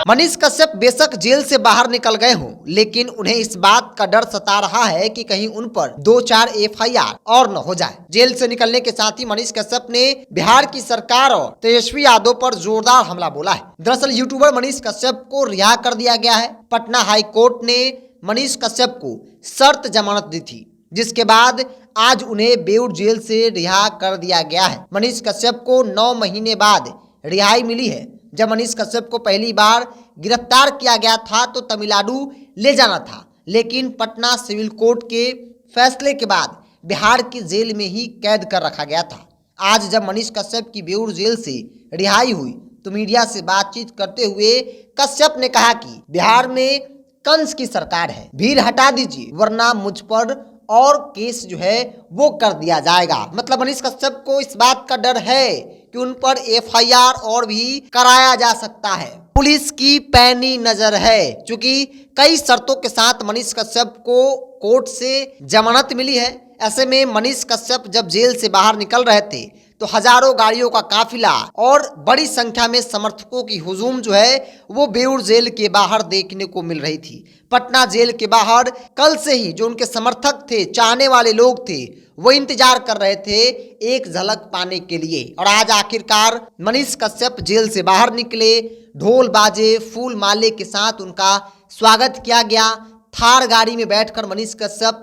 मनीष कश्यप बेशक जेल से बाहर निकल गए हों, लेकिन उन्हें इस बात का डर सता रहा है कि कहीं उन पर 2-4 एफआईआर और न हो जाए। जेल से निकलने के साथ ही मनीष कश्यप ने बिहार की सरकार और तेजस्वी यादव पर जोरदार हमला बोला है। दरअसल यूट्यूबर मनीष कश्यप को रिहा कर दिया गया है। पटना हाई कोर्ट ने मनीष कश्यप को शर्त जमानत दी थी, जिसके बाद आज उन्हें बेऊर जेल से रिहा कर दिया गया है। मनीष कश्यप को 9 महीने बाद रिहाई मिली है। जब मनीष कश्यप को पहली बार गिरफ्तार किया गया था तो तमिलनाडु ले जाना था, लेकिन पटना सिविल कोर्ट के फैसले के बाद बिहार की जेल में ही कैद कर रखा गया था। आज जब मनीष कश्यप की बेऊर जेल से रिहाई हुई तो मीडिया से बातचीत करते हुए कश्यप ने कहा कि बिहार में कंस की सरकार है, भीड़ हटा दीजिए वरना मुझ पर और केस जो है वो कर दिया जाएगा। मतलब मनीष कश्यप को इस बात का डर है कि उन पर एफआईआर और भी कराया जा सकता है। पुलिस की पैनी नजर है, क्योंकि कई शर्तों के साथ मनीष कश्यप को कोर्ट से जमानत मिली है। ऐसे में मनीष कश्यप जब जेल से बाहर निकल रहे थे तो हजारों गाड़ियों का काफिला और बड़ी संख्या में समर्थकों की हुजूम जो है वो बेऊर जेल के बाहर देखने को मिल रही थी। पटना जेल के बाहर कल से ही जो उनके समर्थक थे, चाहने वाले लोग थे, वो इंतजार कर रहे थे एक झलक पाने के लिए। और आज आखिरकार मनीष कश्यप जेल से बाहर निकले। ढोल बाजे, फूल माले के साथ उनका स्वागत किया गया। थार गाड़ी में बैठकर मनीष कश्यप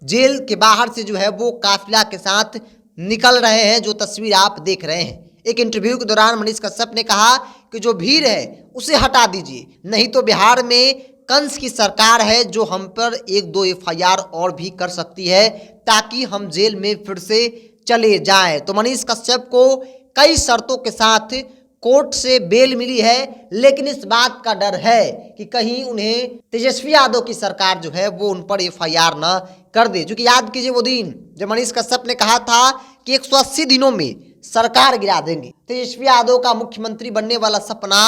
जेल के बाहर से जो है वो काफिला के साथ निकल रहे हैं, जो तस्वीर आप देख रहे हैं। एक इंटरव्यू के दौरान मनीष कश्यप ने कहा कि जो भीड़ है उसे हटा दीजिए, नहीं तो बिहार में कंस की सरकार है जो हम पर 1-2 एफआईआर और भी कर सकती है ताकि हम जेल में फिर से चले जाएं। तो मनीष कश्यप को कई शर्तों के साथ कोर्ट से बेल मिली है, लेकिन इस बात का डर है कि कहीं उन्हें तेजस्वी यादव की सरकार जो है वो उन पर एफआईआर न कर दे। क्योंकि याद कीजिए वो दिन जब मनीष कश्यप ने कहा था कि 180 दिनों में सरकार गिरा देंगे, तेजस्वी यादव का मुख्यमंत्री बनने वाला सपना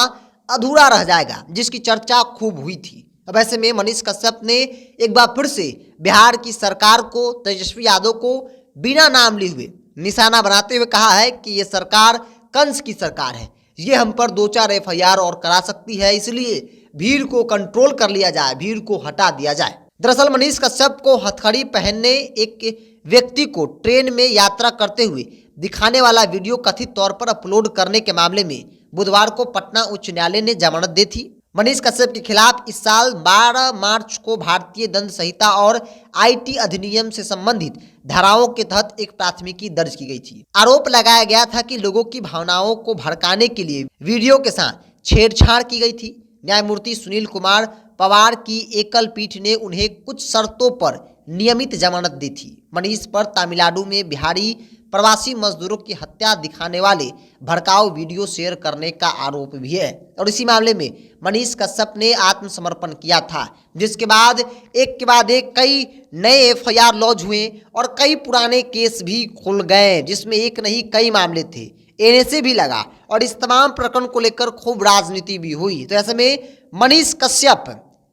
अधूरा रह जाएगा, जिसकी चर्चा खूब हुई थी। अब ऐसे में मनीष कश्यप ने एक बार फिर से बिहार की सरकार को, तेजस्वी यादव को बिना नाम लिए हुए निशाना बनाते हुए कहा है कि ये सरकार कंस की सरकार है, ये हम पर 2-4 एफआईआर और करा सकती है, इसलिए भीड़ को कंट्रोल कर लिया जाए, भीड़ को हटा दिया जाए। दरअसल मनीष कश्यप को हथकड़ी पहनने एक व्यक्ति को ट्रेन में यात्रा करते हुए दिखाने वाला वीडियो कथित तौर पर अपलोड करने के मामले में बुधवार को पटना उच्च न्यायालय ने जमानत दी थी। मनीष कश्यप के खिलाफ इस साल 12 मार्च को भारतीय दंड संहिता और आईटी अधिनियम से संबंधित धाराओं के तहत एक प्राथमिकी दर्ज की गई थी। आरोप लगाया गया था कि लोगों की भावनाओं को भड़काने के लिए वीडियो के साथ छेड़छाड़ की गई थी। न्यायमूर्ति सुनील कुमार पवार की एकल पीठ ने उन्हें कुछ शर्तों पर नियमित जमानत दी थी। मनीष पर तमिलनाडु में बिहारी प्रवासी मजदूरों की हत्या दिखाने वाले भड़काऊ वीडियो शेयर करने का आरोप भी है। और इसी मामले में मनीष कश्यप ने आत्मसमर्पण किया था, जिसके बाद एक के बाद एक कई नए एफआईआर लॉन्च हुए और कई पुराने केस भी खुल गए, जिसमें एक नहीं कई मामले थे, एनएसए भी लगा और इस तमाम प्रकरण को लेकर खूब राजनीति भी हुई। तो ऐसे में मनीष कश्यप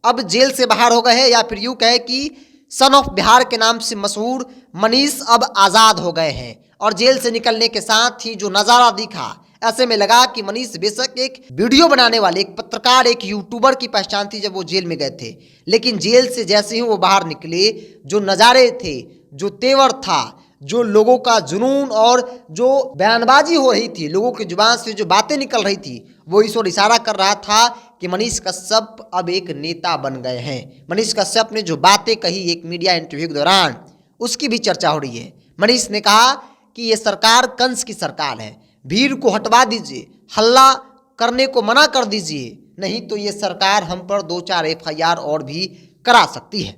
अब जेल से बाहर हो गए हैं, या फिर यूं कहे कि सन ऑफ बिहार के नाम से मशहूर मनीष अब आज़ाद हो गए हैं। और जेल से निकलने के साथ ही जो नज़ारा दिखा, ऐसे में लगा कि मनीष बेशक एक वीडियो बनाने वाले, एक पत्रकार, एक यूट्यूबर की पहचान थी जब वो जेल में गए थे, लेकिन जेल से जैसे ही वो बाहर निकले, जो नज़ारे थे, जो तेवर था, जो लोगों का जुनून और जो बयानबाजी हो रही थी, लोगों की जुबान से जो बातें निकल रही थी, वो इस ओर इशारा कर रहा था कि मनीष कश्यप अब एक नेता बन गए हैं। मनीष कश्यप ने जो बातें कही एक मीडिया इंटरव्यू के दौरान, उसकी भी चर्चा हो रही है। मनीष ने कहा कि ये सरकार कंस की सरकार है, भीड़ को हटवा दीजिए, हल्ला करने को मना कर दीजिए, नहीं तो ये सरकार हम पर 2-4 एफआईआर और भी करा सकती है।